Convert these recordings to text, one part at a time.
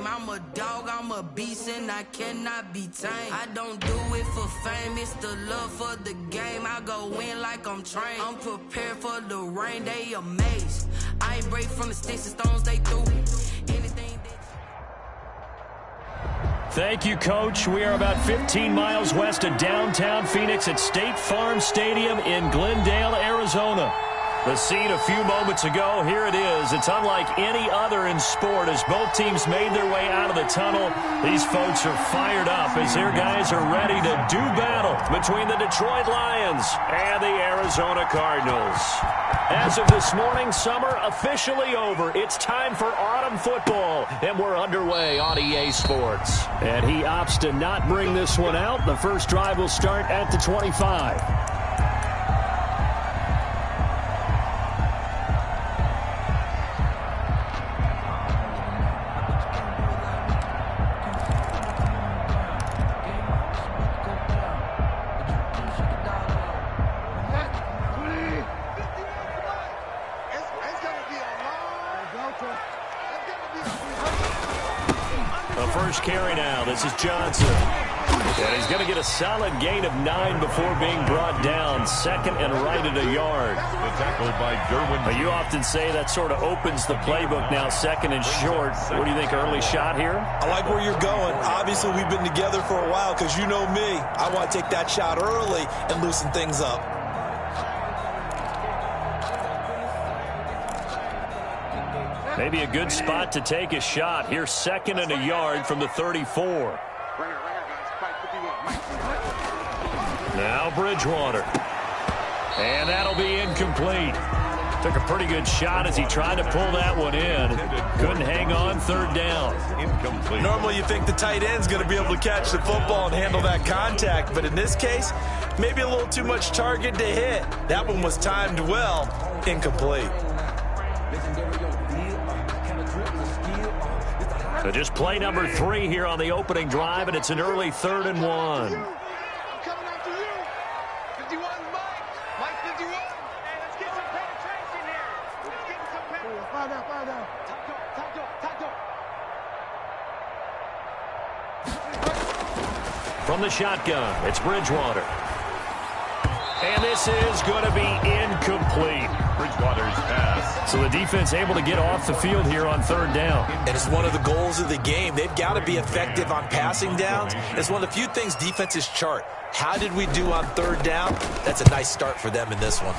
game. I'm a dog, I'm a beast, and I cannot be tamed. I don't do it for fame, it's the love for the game. I go in like I'm trained. I'm prepared for the rain, they amazed. I ain't break from the sticks and stones they threw me. Anything that... Thank you, Coach. We are about 15 miles west of downtown Phoenix at State Farm Stadium in Glendale, Arizona. The scene a few moments ago, here it is. It's unlike any other in sport as both teams made their way out of the tunnel. These folks are fired up as their guys are ready to do battle between the Detroit Lions and the Arizona Cardinals. As of this morning, summer officially over. It's time for autumn football, and we're underway on EA Sports. And he opts to not bring this one out. The first drive will start at the 25. First carry now. This is Johnson. And he's going to get a solid gain of 9 before being brought down. Second and right at a yard. The tackle by Derwin. But you often say that sort of opens the playbook now, second and short. What do you think, early shot here? I like where you're going. Obviously, we've been together for a while because you know me. I want to take that shot early and loosen things up. Maybe a good spot to take a shot. Here's second and a yard from the 34. Now Bridgewater. And that'll be incomplete. Took a pretty good shot as he tried to pull that one in. Couldn't hang on, third down. Incomplete. Normally you think the tight end's going to be able to catch the football and handle that contact, but in this case, maybe a little too much target to hit. That one was timed well. Incomplete. So just play number 3 here on the opening drive, and it's an early 3rd and 1. From the shotgun, it's Bridgewater. And this is going to be incomplete. Bridgewater's pass. So the defense able to get off the field here on 3rd down. And it's one of the goals of the game. They've got to be effective on passing downs. It's one of the few things defenses chart. How did we do on 3rd down? That's a nice start for them in this one.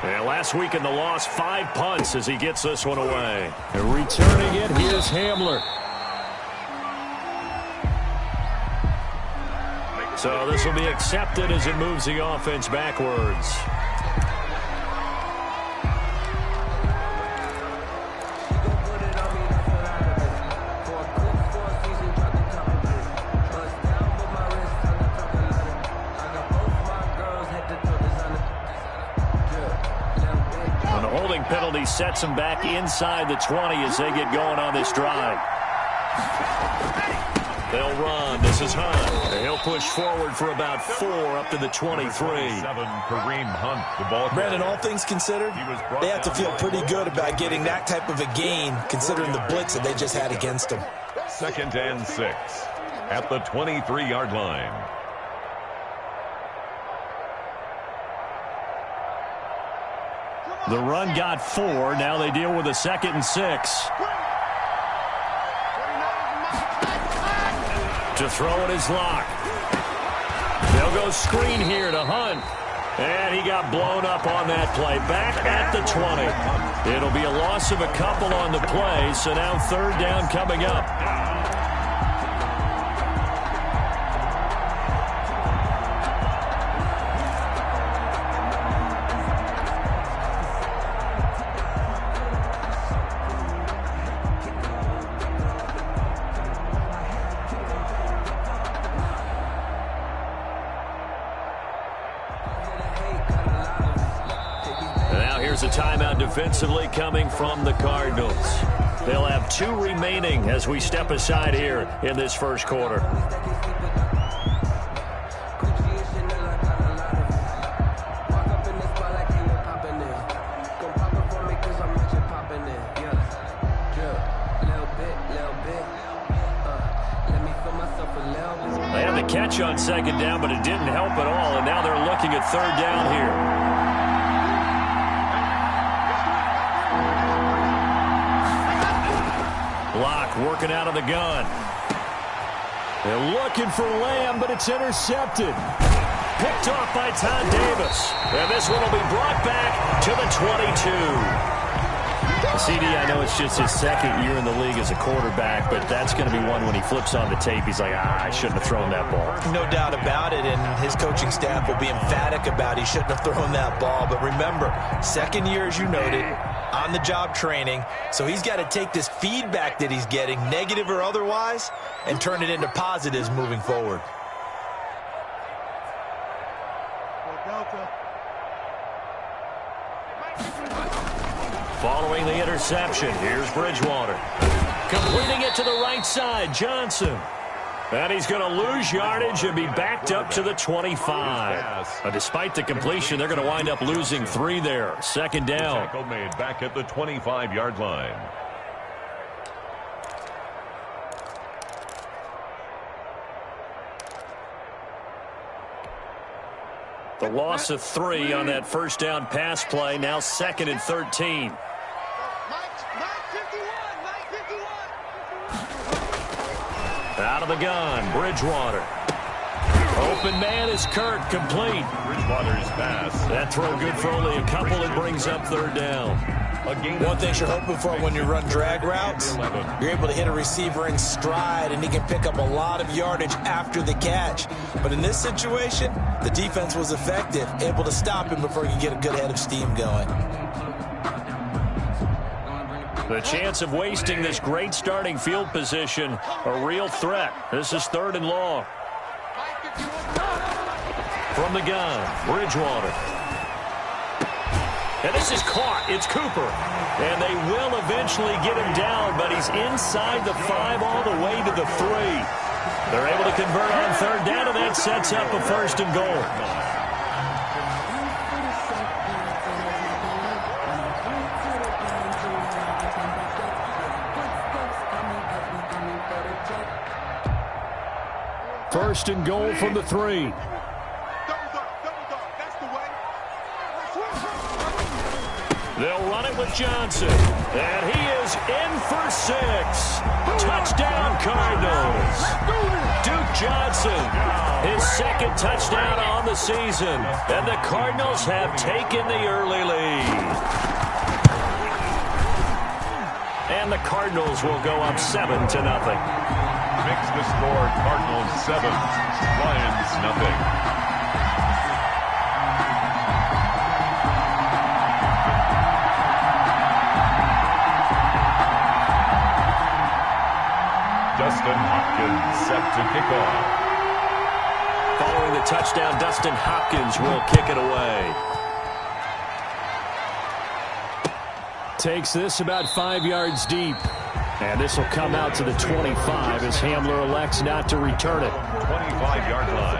And last week in the loss, 5 punts as he gets this one away. And returning it, here's Hamler. So this will be accepted as it moves the offense backwards. And the holding penalty sets him back inside the 20 as they get going on this drive. They'll run. This is Hunt. He'll push forward for about 4 up to the 23. Kareem Hunt, the ball. Brandon, all things considered, they have to feel pretty good about getting that type of a gain considering the blitz that they just had against them. 2nd and 6 at the 23-yard line. The run got 4. Now they deal with a 2nd and 6. To throw it is Locke. They'll go screen here to Hunt. And he got blown up on that play. Back at the 20. It'll be a loss of a couple on the play. So now 3rd down coming up. Here's a timeout defensively coming from the Cardinals. They'll have 2 remaining as we step aside here in this first quarter. a catch on second down, but it didn't help at all, and now they're looking at third down here. Block working out of the gun. They're looking for Lamb, but it's intercepted. Picked off by Todd Davis. And this one will be brought back to the 22. CD, I know it's just his second year in the league as a quarterback, but that's going to be one when he flips on the tape. He's like, I shouldn't have thrown that ball. No doubt about it, and his coaching staff will be emphatic about he shouldn't have thrown that ball. But remember, second year, as you noted, on-the-job training, so he's got to take this feedback that he's getting, negative or otherwise, and turn it into positives moving forward. Following the interception, here's Bridgewater. Completing it to the right side, Johnson. And he's going to lose yardage and be backed up to the 25. Despite the completion, they're going to wind up losing 3 there. Second down. Tackle made back at the 25-yard line. The loss of 3 on that first down pass play. Now 2nd and 13. Out of the gun, Bridgewater. Open man is Kirk, complete. Bridgewater's pass. That throw good for only a couple. It brings up third down. One thing you're hoping for when you run drag routes, you're able to hit a receiver in stride, and he can pick up a lot of yardage after the catch. But in this situation, the defense was effective, able to stop him before he could get a good head of steam going. The chance of wasting this great starting field position, a real threat. This is 3rd and long. From the gun, Bridgewater. And this is caught. It's Cooper. And they will eventually get him down, but he's inside the 5 all the way to the 3. They're able to convert on third down, and that sets up a 1st and goal. First and goal from the 3. They'll run it with Johnson. And he is in for 6. Touchdown, Cardinals. Duke Johnson, his 2nd touchdown on the season. And the Cardinals have taken the early lead. And the Cardinals will go up 7-0. Makes the score Cardinals 7, Lions nothing. Dustin Hopkins set to kick off. Following the touchdown, Dustin Hopkins will kick it away. Takes this about 5 yards deep. And this will come out to the 25 as Hamler elects not to return it. 25-yard line.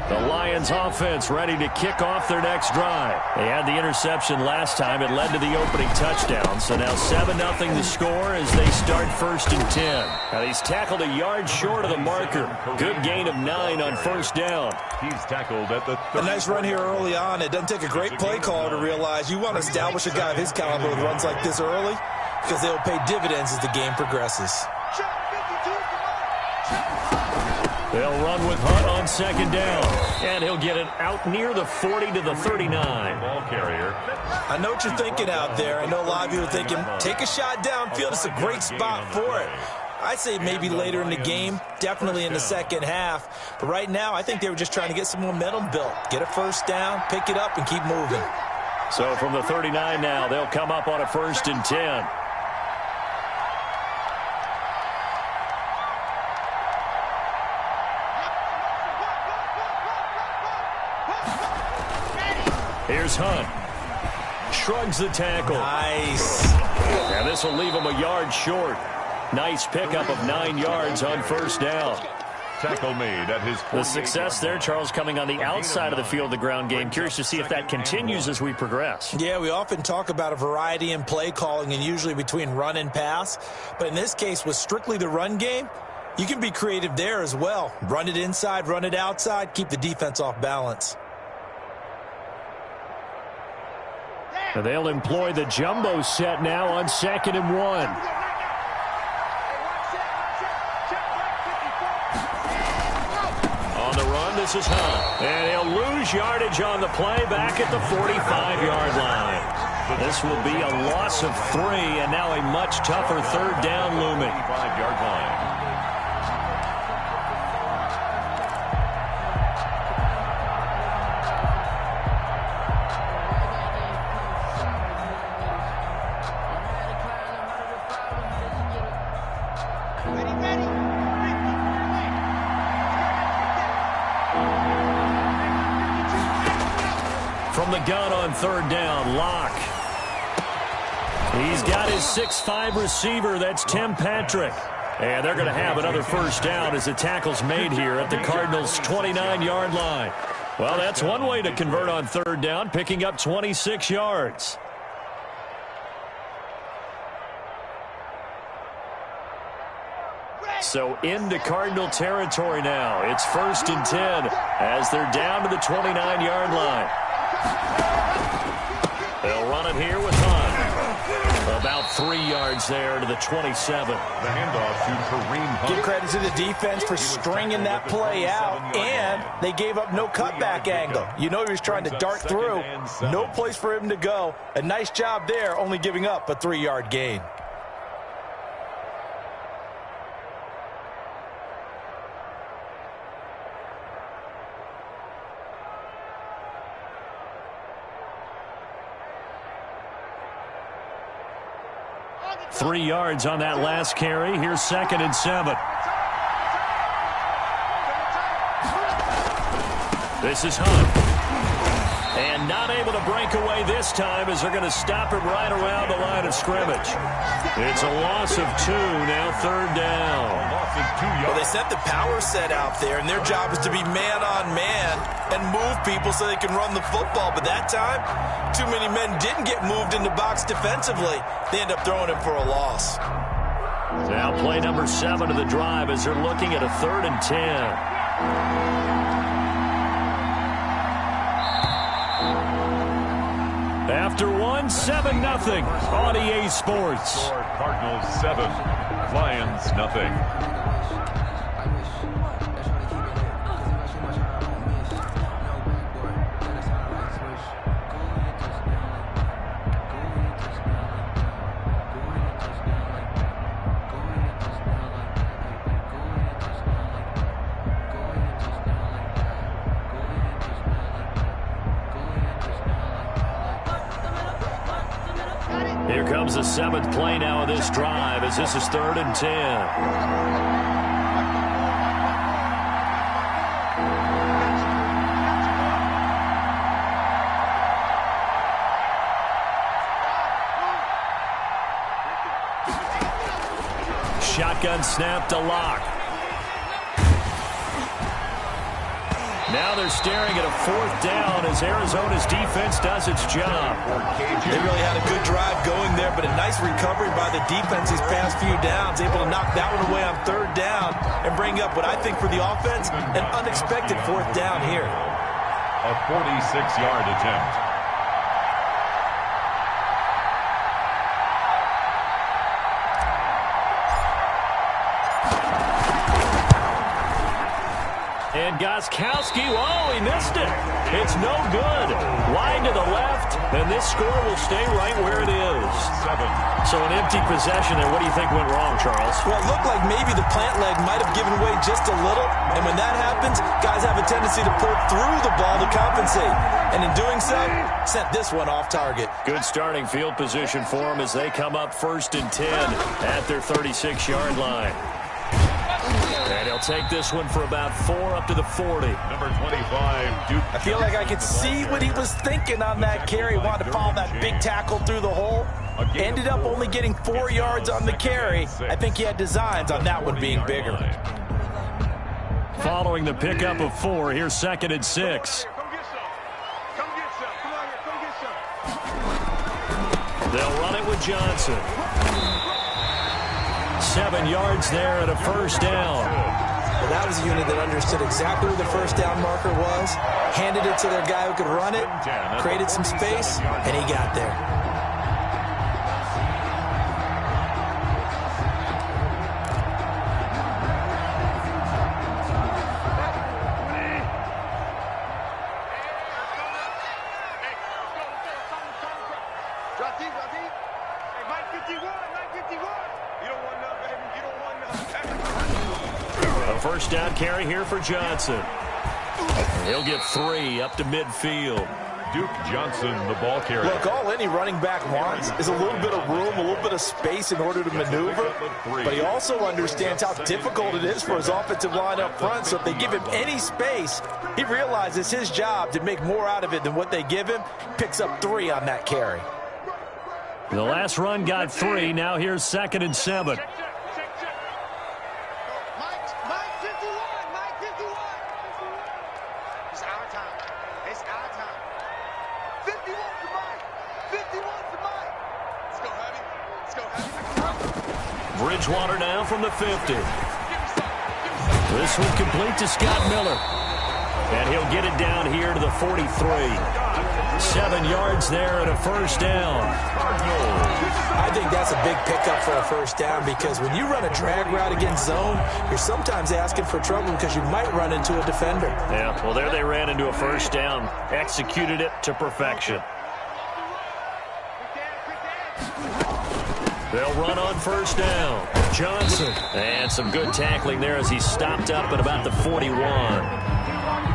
The Lions offense ready to kick off their next drive. They had the interception last time. It led to the opening touchdown. So now 7-0 the score as they start 1st and 10. Now he's tackled a yard short of the marker. Good gain of 9 on first down. He's tackled at the 30. A nice run here early on. It doesn't take a great play caller to realize you want to establish a guy of his caliber with runs like this early because they'll pay dividends as the game progresses. They'll run with Hunt on second down. And he'll get it out near the 40 to the 39. Ball carrier. I know what you're thinking out there. I know a lot of you are thinking, take a shot downfield. It's a great spot for it. I'd say maybe later in the game, definitely in the second half. But right now, I think they were just trying to get some momentum built. Get a first down, pick it up, and keep moving. So from the 39 now, they'll come up on a 1st and 10. Here's Hunt. Shrugs the tackle. Nice. And this will leave him a yard short. Nice pickup of 9 yards on first down. tackle made at his 48-yard The success there, Charles, coming on the outside of the field, the ground game. Curious to see if that continues as we progress. Yeah, we often talk about a variety in play calling and usually between run and pass. But in this case, with strictly the run game, you can be creative there as well. Run it inside, run it outside, keep the defense off balance. They'll employ the jumbo set now on 2nd and 1. On the run, this is Hunt. And he'll lose yardage on the play back at the 45-yard line. This will be a loss of 3, and now a much tougher 3rd down looming. 45-yard line. From the gun on 3rd down, Locke. He's got his 6'5" receiver. That's Tim Patrick. And they're going to have another 1st down as the tackle's made here at the Cardinals' 29-yard line. Well, that's one way to convert on 3rd down, picking up 26 yards. So into Cardinal territory now. It's 1st and 10 as they're down to the 29-yard line. They'll run it here with Hunt. About 3 yards there to the 27. The handoff to Kareem Hunt. Give credit to the defense for stringing that play out, and they gave up no cutback angle. You know he was trying to dart through. No place for him to go. A nice job there, only giving up a 3-yard gain. Three yards on that last carry. Here's 2nd and 7. This is Hunt. And not able to break away this time as they're going to stop him right around the line of scrimmage. It's a loss of 2, now 3rd down. Well, they sent the power set out there, and their job is to be man-on-man and move people so they can run the football. But that time, too many men didn't get moved in the box defensively. They end up throwing him for a loss. Now play number 7 of the drive as they're looking at a 3rd and 10. After 1, 7-0 on EA Sports. Cardinals 7, Lions nothing. Here comes the 7th play now of this drive as this is 3rd and 10. Shotgun snap to Locke. Now they're staring at a 4th down as Arizona's defense does its job. They really had a good drive going there, but a nice recovery by the defense these past few downs, able to knock that one away on 3rd down and bring up what I think for the offense, an unexpected 4th down here. A 46-yard attempt. And Gostkowski, whoa, he missed it. It's no good. Wide to the left, and this score will stay right where it is. 7. So an empty possession there. What do you think went wrong, Charles? Well, it looked like maybe the plant leg might have given way just a little, and when that happens, guys have a tendency to pull through the ball to compensate. And in doing so, sent this one off target. Good starting field position for them as they come up 1st and 10 at their 36-yard line. And he'll take this one for about 4 up to the 40. Number 25, Duke. I feel like I could see what he was thinking on that carry. Wanted to follow that big tackle through the hole. Ended up only getting 4 yards on the carry. I think he had designs on that one being bigger. following the pickup of 4. Here's 2nd and 6. They'll run it with Johnson. 7 yards there and a first down. Well, that was a unit that understood exactly where the first down marker was, handed it to their guy who could run it, created some space, and he got there. First down carry here for Johnson. He'll get 3 up to midfield. Duke Johnson, the ball carrier. Look, all any running back wants is a little bit of room, a little bit of space in order to maneuver. But he also understands how difficult it is for his offensive line up front. So if they give him any space, he realizes his job to make more out of it than what they give him. Picks up 3 on that carry. The last run got 3. Now here's 2nd and 7. Bridgewater now from the 50. This one complete to Scott Miller. And he'll get it down here to the 43. 7 yards there and a first down. I think that's a big pickup for a first down because when you run a drag route against zone, you're sometimes asking for trouble because you might run into a defender. Yeah, well, there they ran into a first down. Executed it to perfection. They'll run on first down. Johnson. And some good tackling there as he stopped up at about the 41.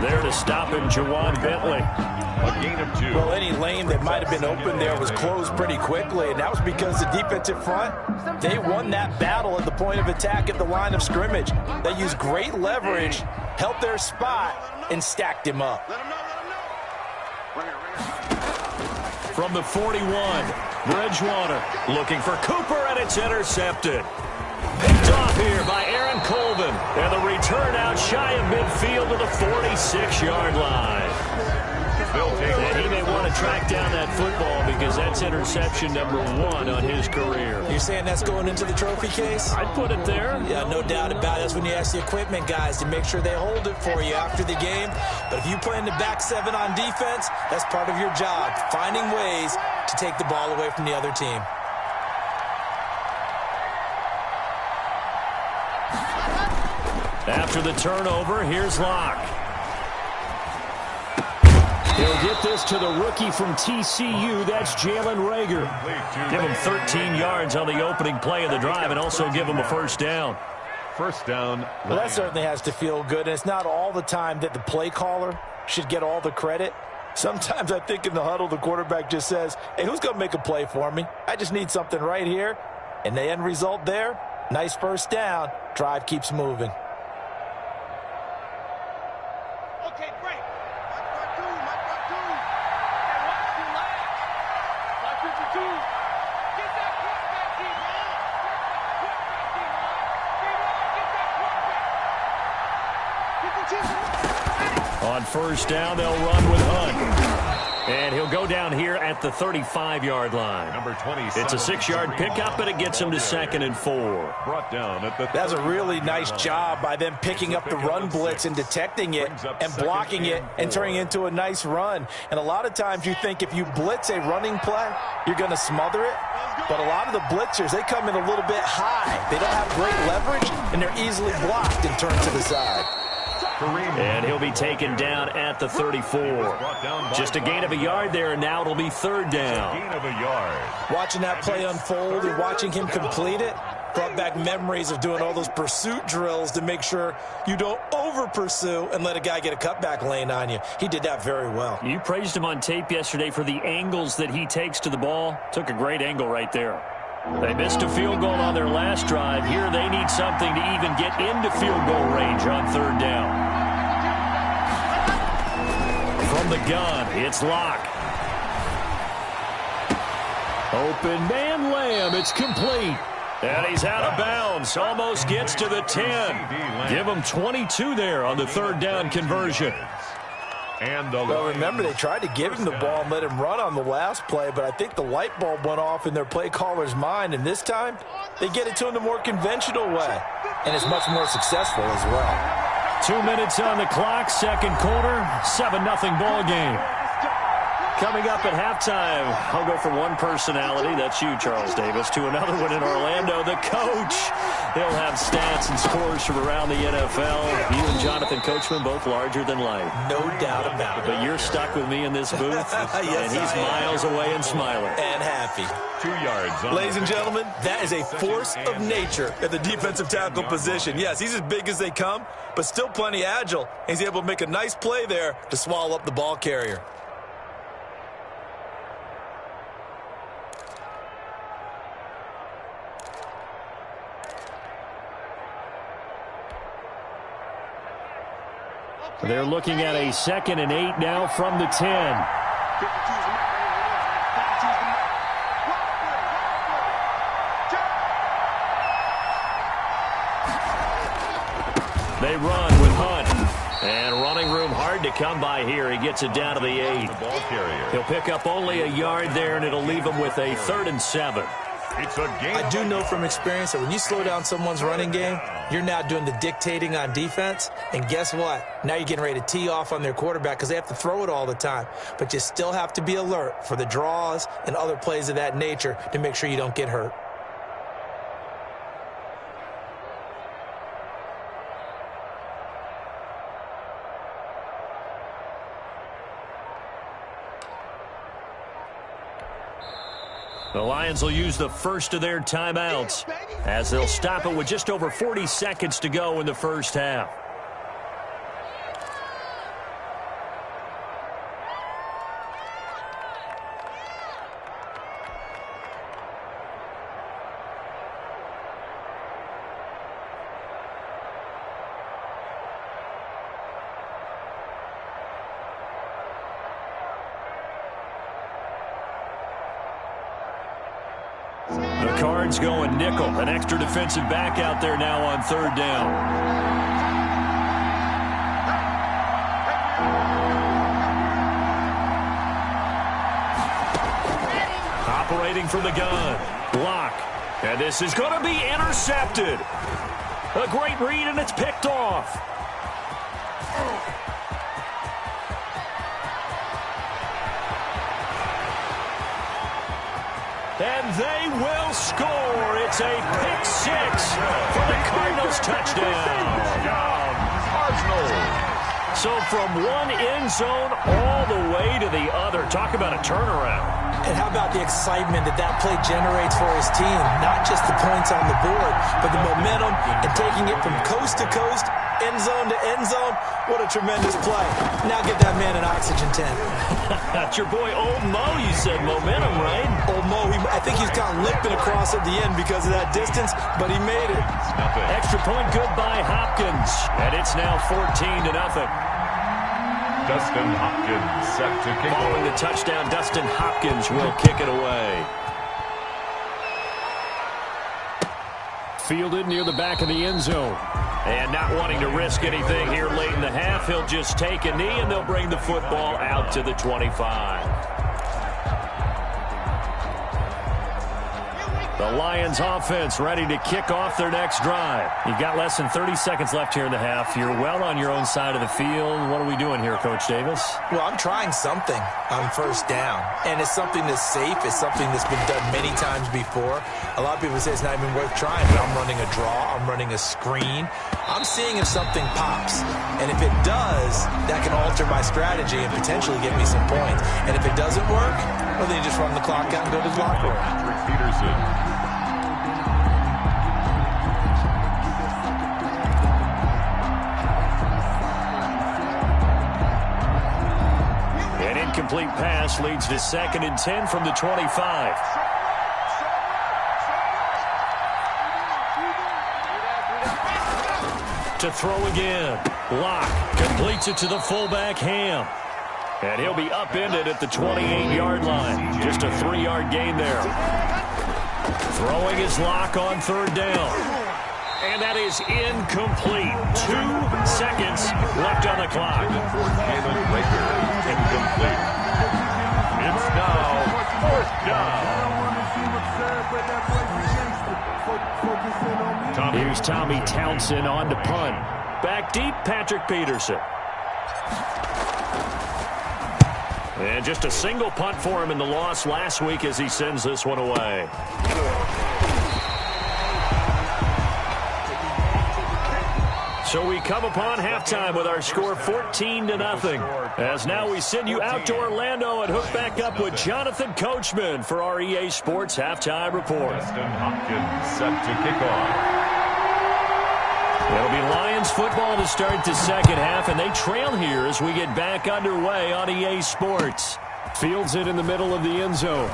There to stop him, Juwan Bentley. A gain of 2. Well, any lane that might have been open there was closed pretty quickly, and that was because the defensive front, they won that battle at the point of attack at the line of scrimmage. They used great leverage, held their spot, and stacked him up. From the 41, Bridgewater looking for Cooper, and it's intercepted. Picked off here by Aaron Colvin, and the return out shy of midfield to the 46-yard line. And he may want to track down that football because that's interception number 1 on his career. You're saying that's going into the trophy case? I'd put it there. Yeah, no doubt about it. That's when you ask the equipment guys to make sure they hold it for you after the game. But if you play in the back 7 on defense, that's part of your job, finding ways to take the ball away from the other team. After the turnover, here's Locke. He'll get this to the rookie from TCU. That's Jalen Reagor. Give him 13 yards on the opening play of the drive and also give him a first down. First down. Well, that certainly has to feel good. And it's not all the time that the play caller should get all the credit. Sometimes I think in the huddle, the quarterback just says, hey, who's going to make a play for me? I just need something right here. And the end result there, nice first down. Drive keeps moving. On first down, they'll run with Hunt. And he'll go down here at the 35-yard line. Number 20. It's a 6-yard pickup, and it gets him to 2nd and 4. Brought down at the. That's a really nice job by them picking up the run blitz and detecting it and blocking it and turning it into a nice run. And a lot of times you think if you blitz a running play, you're going to smother it. But a lot of the blitzers, they come in a little bit high. They don't have great leverage, and they're easily blocked and turned to the side. And he'll be taken down at the 34. Just a gain of a yard there, and now it'll be 3rd down. Gain of a yard. Watching that play unfold and watching him complete it brought back memories of doing all those pursuit drills to make sure you don't over-pursue and let a guy get a cutback lane on you. He did that very well. You praised him on tape yesterday for the angles that he takes to the ball. Took a great angle right there. They missed a field goal on their last drive. Here they need something to even get into field goal range on 3rd down. From the gun, it's Locke. Open man, Lamb. It's complete. And he's out of bounds. Almost gets to the 10. Give him 22 there on the third down conversion. Well, remember, they tried to give him the ball and let him run on the last play, but I think the light bulb went off in their play caller's mind, and this time they get it to him the more conventional way, and it's much more successful as well. 2 minutes on the clock, second quarter, 7-0 ball game. Coming up at halftime, I'll go from one personality, that's you, Charles Davis, to another one in Orlando, the coach. He'll have stats and scores from around the NFL. You and Jonathan Coachman, both larger than life. No doubt about it. But you're stuck with me in this booth, yes, and he's miles away and smiling. And happy. 2 yards. Ladies and gentlemen, that is a force of nature at the defensive tackle position. Yes, he's as big as they come, but still plenty agile. He's able to make a nice play there to swallow up the ball carrier. They're looking at a 2nd and 8 now from the 10. They run with Hunt. And running room hard to come by here. He gets it down to the 8. He'll pick up only a yard there, and it'll leave him with a 3rd and 7. I do know from experience that when you slow down someone's running game, you're now doing the dictating on defense. And guess what? Now you're getting ready to tee off on their quarterback because they have to throw it all the time. But you still have to be alert for the draws and other plays of that nature to make sure you don't get hurt. The Lions will use the first of their timeouts as they'll stop it with just over 40 seconds to go in the first half. The Cards going nickel. An extra defensive back out there now on 3rd down. Operating from the gun. Block. And this is going to be intercepted. A great read, and it's picked off. And they will score. It's a pick 6 for the Cardinals touchdown. So from one end zone all the way to the other. Talk about a turnaround. And how about the excitement that play generates for his team? Not just the points on the board, but the momentum and taking it from coast to coast, end zone to end zone. What a tremendous play. Now get that man an oxygen tent. That's your boy Old Mo. You said momentum, right? Old Mo, I think he's gone limping across at the end because of that distance, but he made it. Extra point good by Hopkins. And it's now 14-0. Dustin Hopkins set to kick. Following the touchdown, Dustin Hopkins will kick it away. Fielded near the back of the end zone. And not wanting to risk anything here late in the half, he'll just take a knee, and they'll bring the football out to the 25. The Lions offense ready to kick off their next drive. You've got less than 30 seconds left here in the half. You're well on your own side of the field. What are we doing here, Coach Davis? Well, I'm trying something on 1st down. And it's something that's safe. It's something that's been done many times before. A lot of people say it's not even worth trying, but I'm running a draw. I'm running a screen. I'm seeing if something pops. And if it does, that can alter my strategy and potentially get me some points. And if it doesn't work, well, then you just run the clock out and go to the locker room. Peterson. Incomplete pass leads to 2nd and 10 from the 25. To throw again. Locke completes it to the fullback, Ham. And he'll be upended at the 28-yard line. Just a 3-yard gain there. Throwing his lock on third down. And that is incomplete. 2 seconds left on the clock. Jalen Rager, incomplete. It's now 4th down. Here's Tommy Townsend on to punt. Back deep, Patrick Peterson. And just a single punt for him in the loss last week as he sends this one away. So we come upon halftime with our score 14-0. As now we send you out to Orlando and hook back up with Jonathan Coachman for our EA Sports Halftime Report. Preston Hopkins set to kick off. It'll be Lions football to start the second half, and they trail here as we get back underway on EA Sports. Fields it in the middle of the end zone.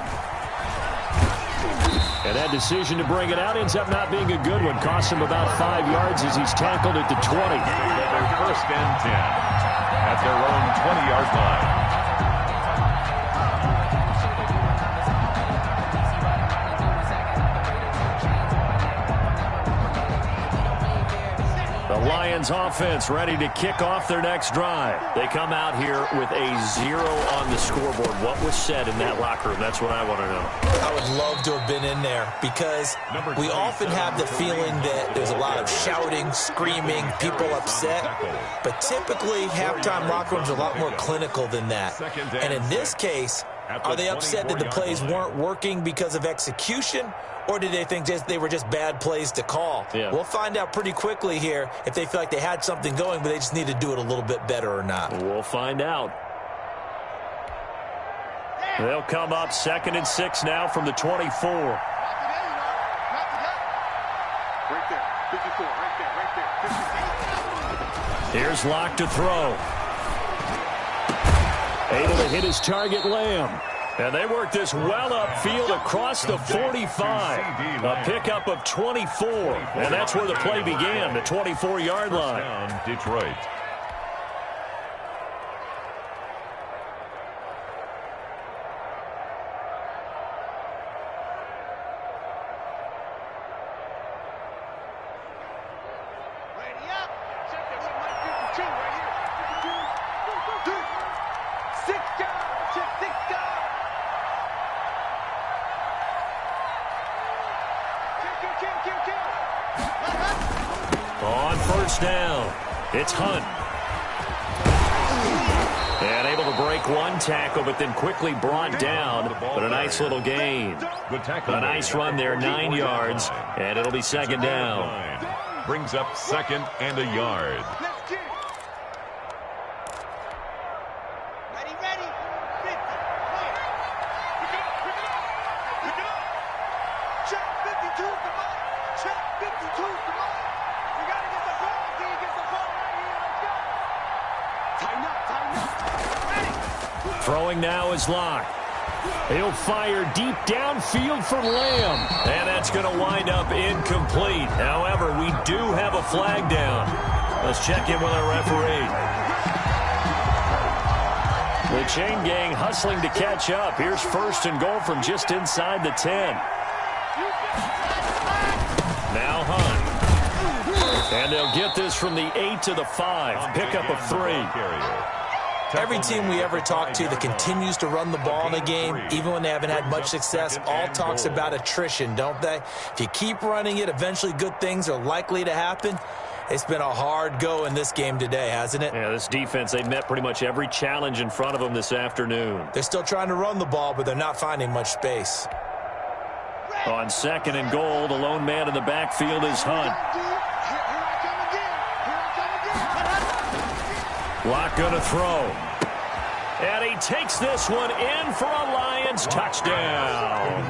And that decision to bring it out ends up not being a good one. Costs him about 5 yards as he's tackled at the 20. Together, 1st and 10 at their own 20-yard line. The Lions offense ready to kick off their next drive. They come out here with a 0 on the scoreboard. What was said in that locker room? That's what I want to know. I would love to have been in there because we often have the feeling that there's a lot of shouting, screaming, people upset. But typically, halftime locker rooms are a lot more clinical than that. And in this case, are they upset that the plays weren't working because of execution? Or did they think they were just bad plays to call? Yeah. We'll find out pretty quickly here if they feel like they had something going, but they just need to do it a little bit better or not. We'll find out. They'll come up 2nd and 6 now from the 24. Right there, 54, right there, 54. Here's Locke to throw. Able to hit his target, Lamb. And they work this well upfield across the 45. A pickup of 24. And that's where the play began, the 24-yard line. Detroit. Ready up. Check this. It might 52 right here. 52. 6 down. Check 6 down. On 1st down, it's Hunt. And able to break one tackle, but then quickly brought down. But a nice little gain. A nice run there, 9 yards, and it'll be 2nd down. Brings up 2nd and a yard. Let's get it. Ready, ready. 50. Clear. Pick it up, pick it up. Pick it up. Check 52, come on. Check 52, come on. You got to get the ball. Until you get the ball right here. Let's go. Tighten up, tighten up. Ready. Throwing now is Locke. He'll fire deep downfield for Lamb. And that's going to wind up incomplete. However, we do have a flag down. Let's check in with our referee. The chain gang hustling to catch up. Here's 1st and goal from just inside the 10. Now Hunt. And they'll get this from the 8 to the 5. Pickup of 3. Every team we ever talk to that continues to run the ball in a game, even when they haven't had much success, all talks about attrition, don't they? If you keep running it, eventually good things are likely to happen. It's been a hard go in this game today, hasn't it? Yeah, this defense, they met pretty much every challenge in front of them this afternoon. They're still trying to run the ball, but they're not finding much space. On 2nd and goal, the lone man in the backfield is Hunt. Locke gonna throw. And he takes this one in for a Lions touchdown.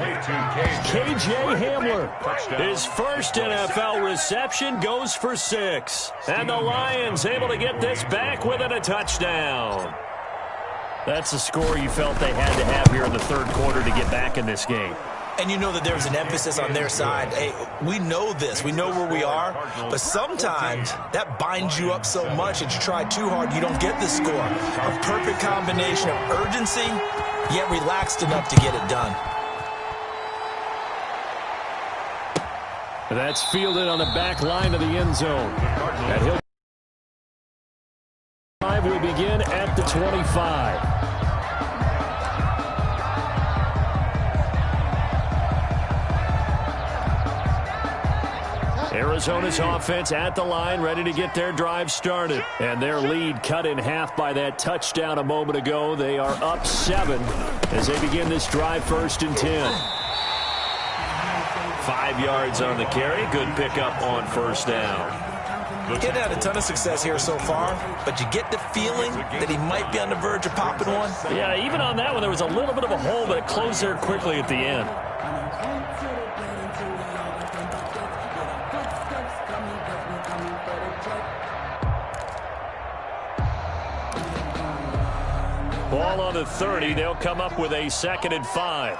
KJ Hamler, his first NFL reception, goes for 6. And the Lions able to get this back within a touchdown. That's the score you felt they had to have here in the 3rd quarter to get back in this game. And you know that there's an emphasis on their side. Hey, we know this. We know where we are. But sometimes that binds you up so much that you try too hard, you don't get the score. A perfect combination of urgency, yet relaxed enough to get it done. That's fielded on the back line of the end zone. And he'll drive will begin at the 25. Arizona's offense at the line, ready to get their drive started. And their lead cut in half by that touchdown a moment ago. They are up 7 as they begin this drive, 1st and 10. 5 yards on the carry. Good pickup on 1st down. Getting had a ton of success here so far, but you get the feeling that he might be on the verge of popping one. Yeah, even on that one, there was a little bit of a hole, but it closed there quickly at the end. Ball on the 30. They'll come up with a 2nd and 5.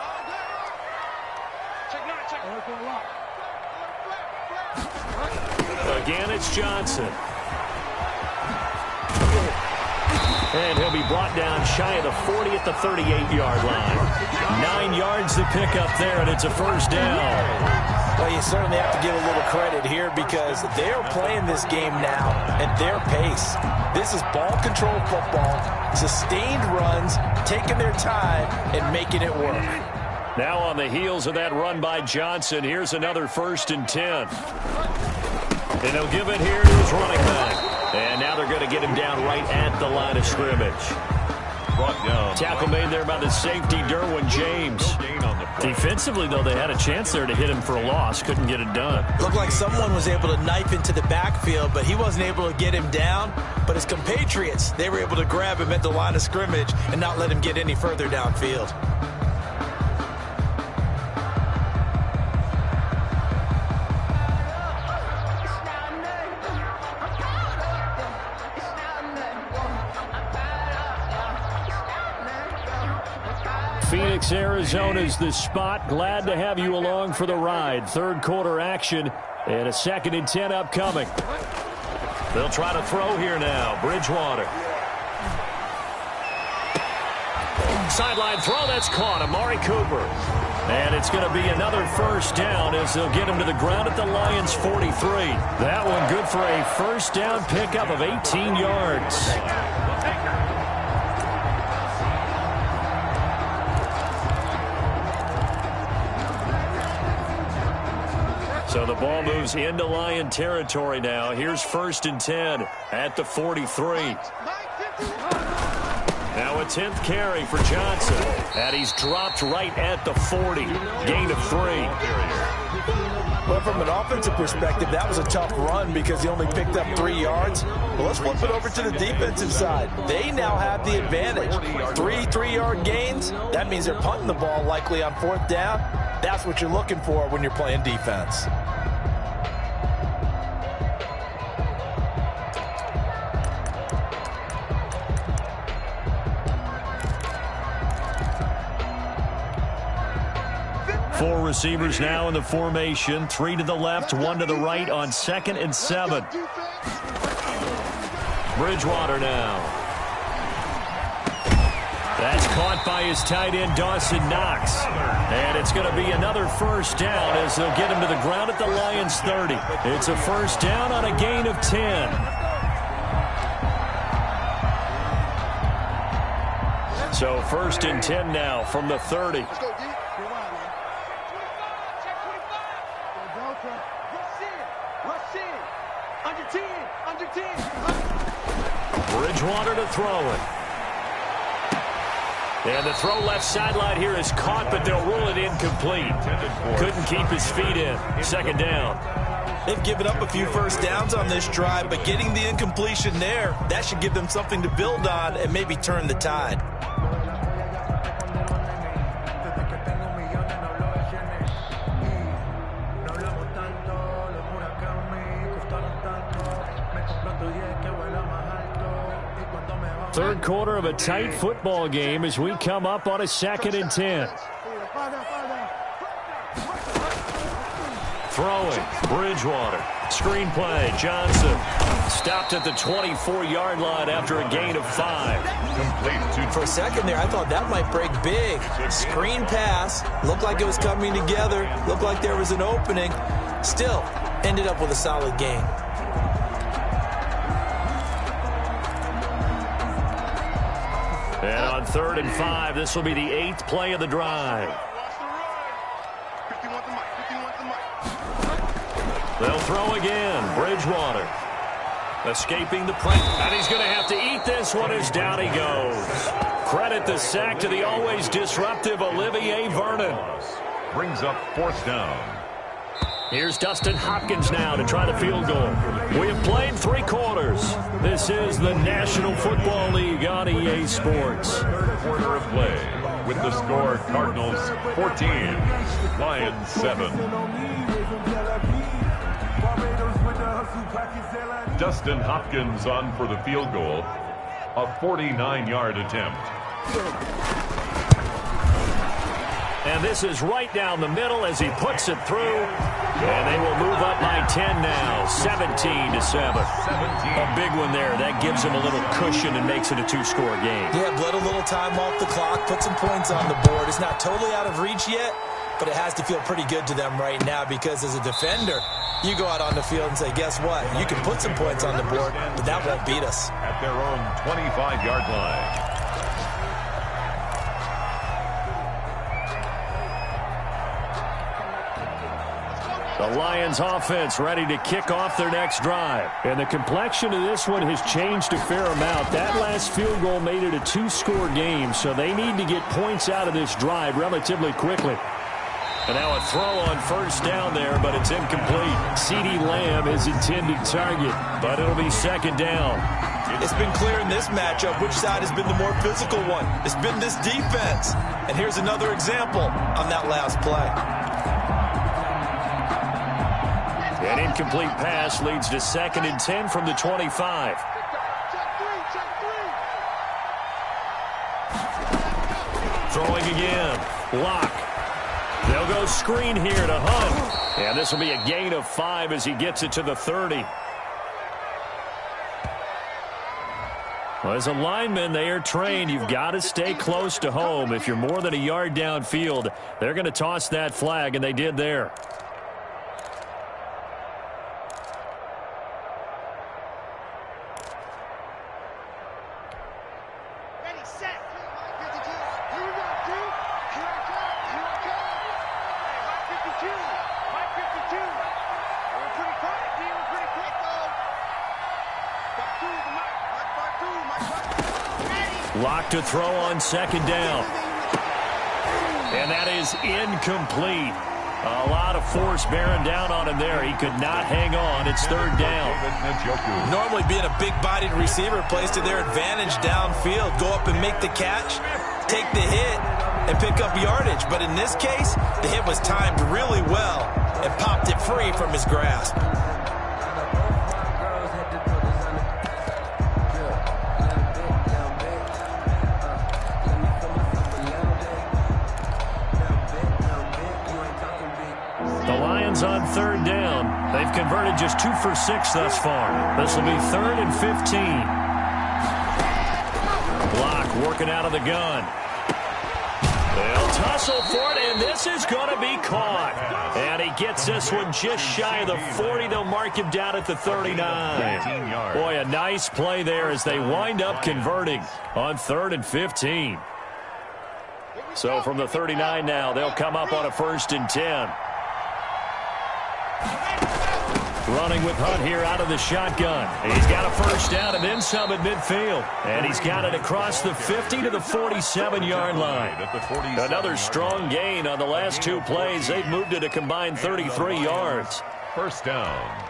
Again, it's Johnson. And he'll be brought down shy of the 40 at the 38-yard line. 9 yards to pick up there, and it's a 1st down. Well, you certainly have to give a little credit here because they're playing this game now at their pace. This is ball control football, sustained runs, taking their time and making it work. Now on the heels of that run by Johnson, here's another 1st and 10. And they'll give it here to his running back. And now they're going to get him down right at the line of scrimmage. Tackle made there by the safety, Derwin James. Defensively, though, they had a chance there to hit him for a loss. Couldn't get it done. Looked like someone was able to knife into the backfield, but he wasn't able to get him down. But his compatriots, they were able to grab him at the line of scrimmage and not let him get any further downfield. Phoenix, Arizona's the spot. Glad to have you along for the ride. 3rd quarter action and a 2nd and 10 upcoming. They'll try to throw here now. Bridgewater. Sideline throw, that's caught. Amari Cooper. And it's going to be another 1st down as they'll get him to the ground at the Lions' 43. That one good for a 1st down pickup of 18 yards. So the ball moves into Lion territory now. Here's 1st and 10 at the 43. Now a 10th carry for Johnson. And he's dropped right at the 40. Gain of 3. But from an offensive perspective, that was a tough run because he only picked up 3 yards. Well, let's flip it over to the defensive side. They now have the advantage. 3 3-yard gains. That means they're punting the ball likely on 4th down. That's what you're looking for when you're playing defense. Four receivers now in the formation. 3 to the left, 1 to the right on 2nd and 7. Bridgewater now. That's caught by his tight end, Dawson Knox. And it's going to be another 1st down as they'll get him to the ground at the Lions' 30. It's a 1st down on a gain of 10. So 1st and 10 now from the 30. Bridgewater to throw it. And the throw left sideline here is caught, but they'll rule it incomplete. Couldn't keep his feet in. 2nd down. They've given up a few 1st downs on this drive, but getting the incompletion there, that should give them something to build on and maybe turn the tide. Third quarter of a tight football game as we come up on a 2nd and 10. Throwing, Bridgewater. Screen play, Johnson. Stopped at the 24-yard line after a gain of 5. For a second there, I thought that might break big. Screen pass. Looked like it was coming together. Looked like there was an opening. Still, ended up with a solid gain. And on 3rd and 5, this will be the 8th play of the drive. They'll throw again. Bridgewater escaping the pressure. And he's going to have to eat this one as down he goes. Credit the sack to the always disruptive Olivier Vernon. Brings up 4th down. Here's Dustin Hopkins now to try the field goal. We have played 3 quarters. This is the National Football League on EA Sports. 3rd quarter of play with the score Cardinals 14, Lions 7. Dustin Hopkins on for the field goal, a 49-yard attempt. And this is right down the middle as he puts it through. And they will move up by 10 now, 17-7. A big one there. That gives them a little cushion and makes it a 2-score game. Yeah, bled a little time off the clock, put some points on the board. It's not totally out of reach yet, but it has to feel pretty good to them right now because as a defender, you go out on the field and say, guess what? You can put some points on the board, but that won't beat us. At their own 25-yard line. The Lions offense ready to kick off their next drive. And the complexion of this one has changed a fair amount. That last field goal made it a 2-score game, so they need to get points out of this drive relatively quickly. And now a throw on 1st down there, but it's incomplete. CeeDee Lamb is intended target, but it'll be 2nd down. It's been clear in this matchup which side has been the more physical one. It's been this defense. And here's another example on that last play. An incomplete pass leads to 2nd and 10 from the 25. Throwing again. Lock. They'll go screen here to Hunt. And this will be a gain of 5 as he gets it to the 30. Well, as a lineman, they are trained. You've got to stay close to home. If you're more than a yard downfield, they're going to toss that flag, and they did there. Lock to throw on 2nd down. And that is incomplete. A lot of force bearing down on him there. He could not hang on. It's 3rd down. Normally being a big-bodied receiver plays to their advantage downfield. Go up and make the catch, take the hit, and pick up yardage. But in this case, the hit was timed really well and popped it free from his grasp. On 3rd down. They've converted just 2 for 6 thus far. This will be 3rd and 15. Block working out of the gun. They'll tussle for it, and this is going to be caught. And he gets this one just shy of the 40. They'll mark him down at the 39. Boy, a nice play there as they wind up converting on 3rd and 15. So from the 39 now, they'll come up on a 1st and 10. Running with Hunt here out of the shotgun. He's got a 1st down and then some at midfield. And he's got it across the 50 to the 47-yard line. Another strong gain on the last 2 plays. They've moved it a combined 33 yards. 1st down.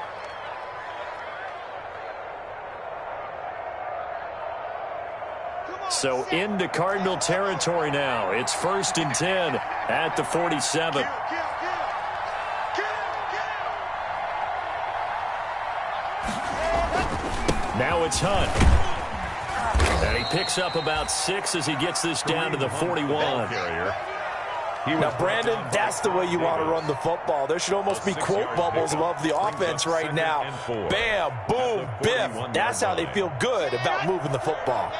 So into Cardinal territory now. It's 1st and 10 at the 47. Now it's Hunt. And he picks up about 6 as he gets this down to the 41. Now, Brandon, that's the way you want to run the football. There should almost be quote bubbles above the offense right now. Bam, boom, biff. That's how they feel good about moving the football.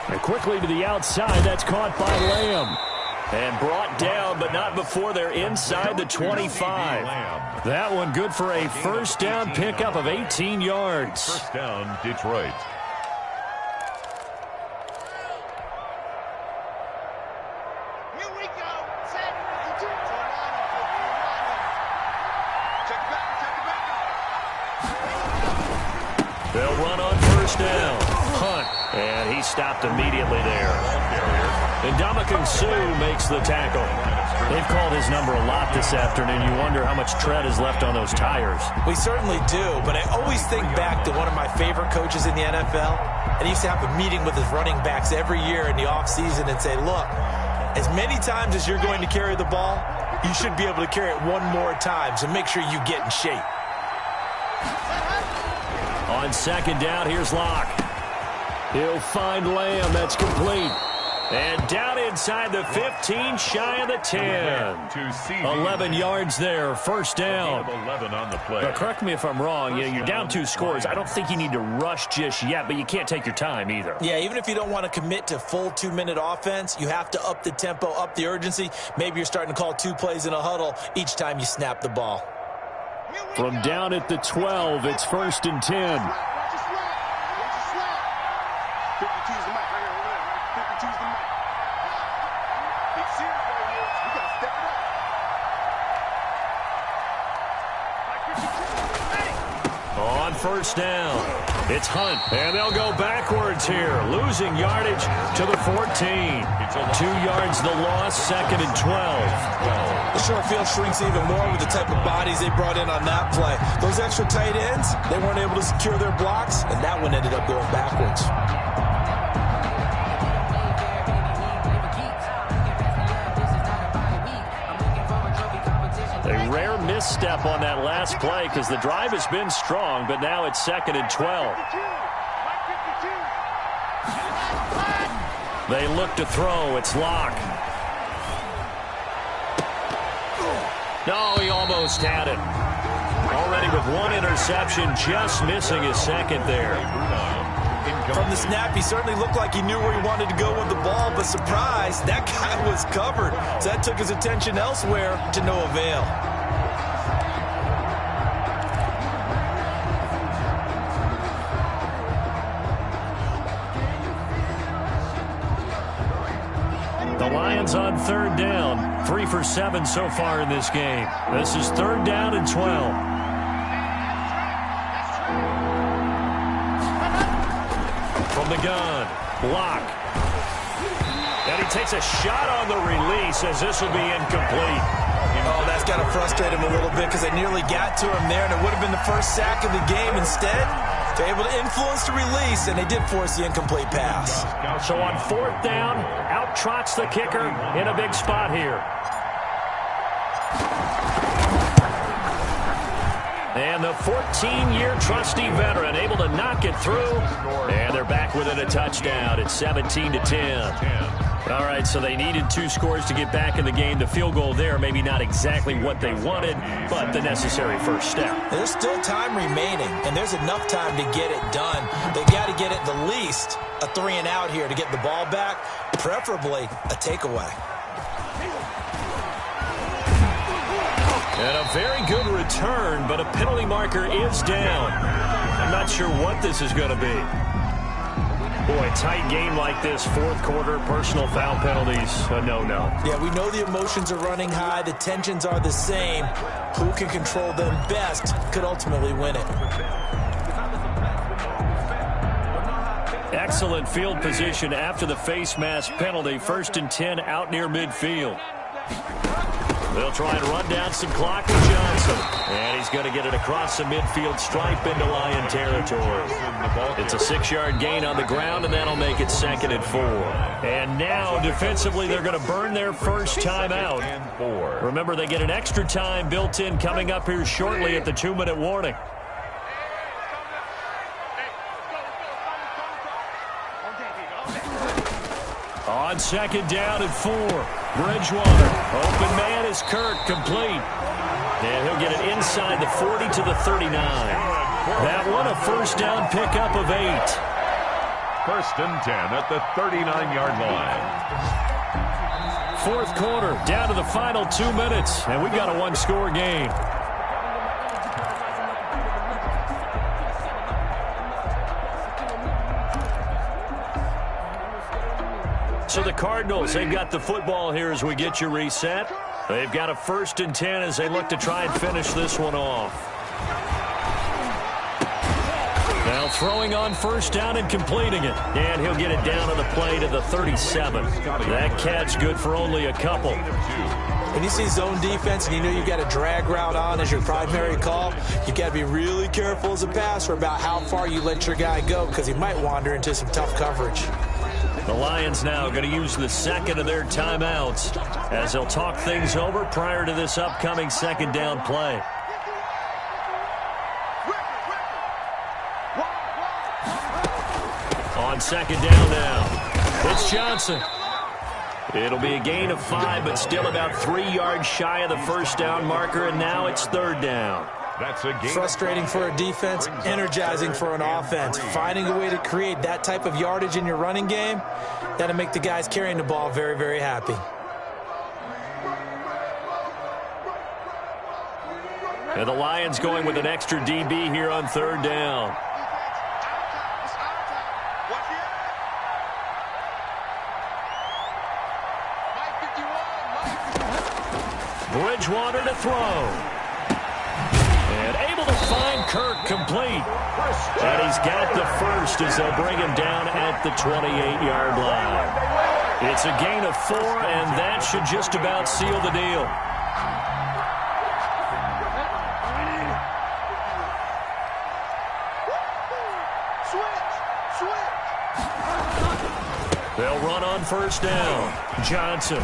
And quickly to the outside, that's caught by Lamb. And brought down, but not before they're inside the 25. That one good for a first down pickup of 18 yards. First down, Detroit. Here we go. Set. Check it back. They'll run on first down. Hunt. And he stopped immediately there. And Ndamukong Suh makes the tackle. They've called his number a lot this afternoon. You wonder how much tread is left on those tires. We certainly do, but I always think back to one of my favorite coaches in the NFL. And he used to have a meeting with his running backs every year in the offseason and say, look, as many times as you're going to carry the ball, you should be able to carry it one more time, so make sure you get in shape. On second down, here's Locke. He'll find Lamb. That's complete. And down inside the 15, shy of the 10. 11 yards there, first down. 11 on the play. But correct me if I'm wrong. You're down 2 scores. I don't think you need to rush just yet, but you can't take your time either. Yeah, even if you don't want to commit to full 2-minute offense, you have to up the tempo, up the urgency. Maybe you're starting to call 2 plays in a huddle each time you snap the ball. From down at the 12, it's first and 10. On first down, it's Hunt, and they'll go backwards here, losing yardage to the 14. 2 yards the loss, second and 12. The short field shrinks even more with the type of bodies they brought in on that play. Those extra tight ends, they weren't able to secure their blocks, and that one ended up going backwards. A rare misstep on that last play because the drive has been strong, but now it's second and 12. They look to throw. It's Locke. No, he almost had it. Already with 1 interception, just missing his second there. From the snap, he certainly looked like he knew where he wanted to go with the ball, but surprise, that guy was covered. So that took his attention elsewhere to no avail. The Lions on third down. 3 for 7 so far in this game. This is third down and 12. From the gun, block. And he takes a shot on the release as this will be incomplete. Oh, that's got to frustrate him a little bit because they nearly got to him there, and it would have been the first sack of the game. Instead, they're able to influence the release, and they did force the incomplete pass. So on fourth down, out trots the kicker in a big spot here. And the 14-year trusty veteran able to knock it through. And they're back within a touchdown. It's 17-10. All right, so they needed 2 scores to get back in the game. The field goal there, maybe not exactly what they wanted, but the necessary first step. There's still time remaining, and there's enough time to get it done. They got to get at the least a 3-and-out here to get the ball back, preferably a takeaway. And a very good return, but a penalty marker is down. I'm not sure what this is going to be. Boy, a tight game like this, fourth quarter, personal foul penalties, a no-no. Yeah, we know the emotions are running high. The tensions are the same. Who can control them best could ultimately win it. Excellent field position after the face mask penalty. First and 10 out near midfield. They'll try and run down some clock with Johnson. And he's going to get it across the midfield stripe into Lion territory. It's a 6-yard gain on the ground, and that'll make it second and 4. And now, defensively, they're going to burn their first time out. Remember, they get an extra time built in coming up here shortly at the 2-minute warning. On second down and 4. Bridgewater. Open man is Kirk, complete. And he'll get it inside the 40 to the 39. That one a first down pickup of 8. First and 10 at the 39-yard line. Fourth quarter, down to the final 2 minutes, and we've got a one-score game. So the Cardinals, they've got the football here as we get you reset. They've got a first and 10 as they look to try and finish this one off. Now throwing on first down and completing it. And he'll get it down to the play to the 37. That catch good for only a couple. When you see zone defense and you know you've got a drag route on as your primary call, you've got to be really careful as a passer about how far you let your guy go because he might wander into some tough coverage. The Lions now going to use the second of their timeouts as they'll talk things over prior to this upcoming second down play. On second down now, it's Johnson. It'll be a gain of 5, but still about 3 yards shy of the first down marker, and now it's third down. That's a game. Frustrating for a defense, energizing for an offense. Finding a way to create that type of yardage in your running game, that'll make the guys carrying the ball very, very happy. And the Lions going with an extra DB here on third down. Bridgewater to throw. And able to find Kirk complete. And he's got the first as they'll bring him down at the 28-yard line. It's a gain of 4, and that should just about seal the deal. They'll run on first down. Johnson.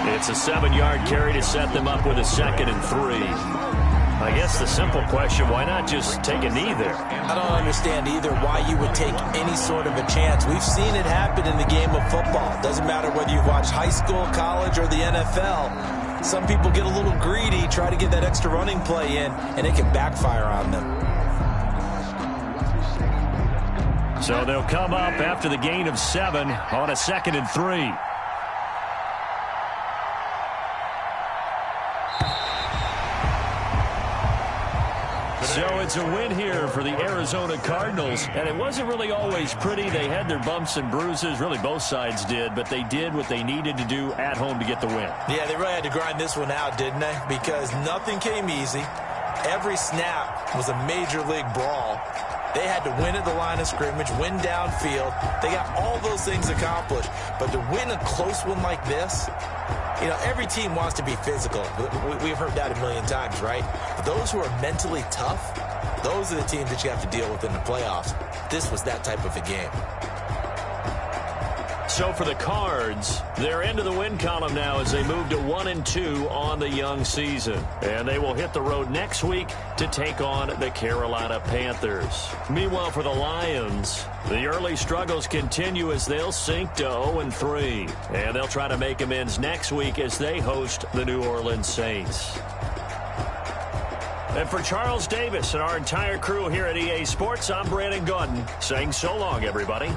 It's a 7-yard carry to set them up with a 2nd and 3. I guess the simple question, why not just take a knee there? I don't understand either why you would take any sort of a chance. We've seen it happen in the game of football. Doesn't matter whether you've watched high school, college, or the NFL. Some people get a little greedy, try to get that extra running play in, and it can backfire on them. So they'll come up after the gain of 7 on a 2nd and 3. So it's a win here for the Arizona Cardinals, and it wasn't really always pretty. They had their bumps and bruises, really both sides did, but they did what they needed to do at home to get the win. Yeah, they really had to grind this one out, didn't they? Because nothing came easy. Every snap was a major league brawl. They had to win at the line of scrimmage, win downfield. They got all those things accomplished. But to win a close one like this, you know, every team wants to be physical. We've heard that a million times, right? But those who are mentally tough, those are the teams that you have to deal with in the playoffs. This was that type of a game. So for the Cards, they're into the win column now as they move to 1-2 on the young season. And they will hit the road next week to take on the Carolina Panthers. Meanwhile, for the Lions, the early struggles continue as they'll sink to 0-3. And they'll try to make amends next week as they host the New Orleans Saints. And for Charles Davis and our entire crew here at EA Sports, I'm Brandon Gaudin saying so long, everybody.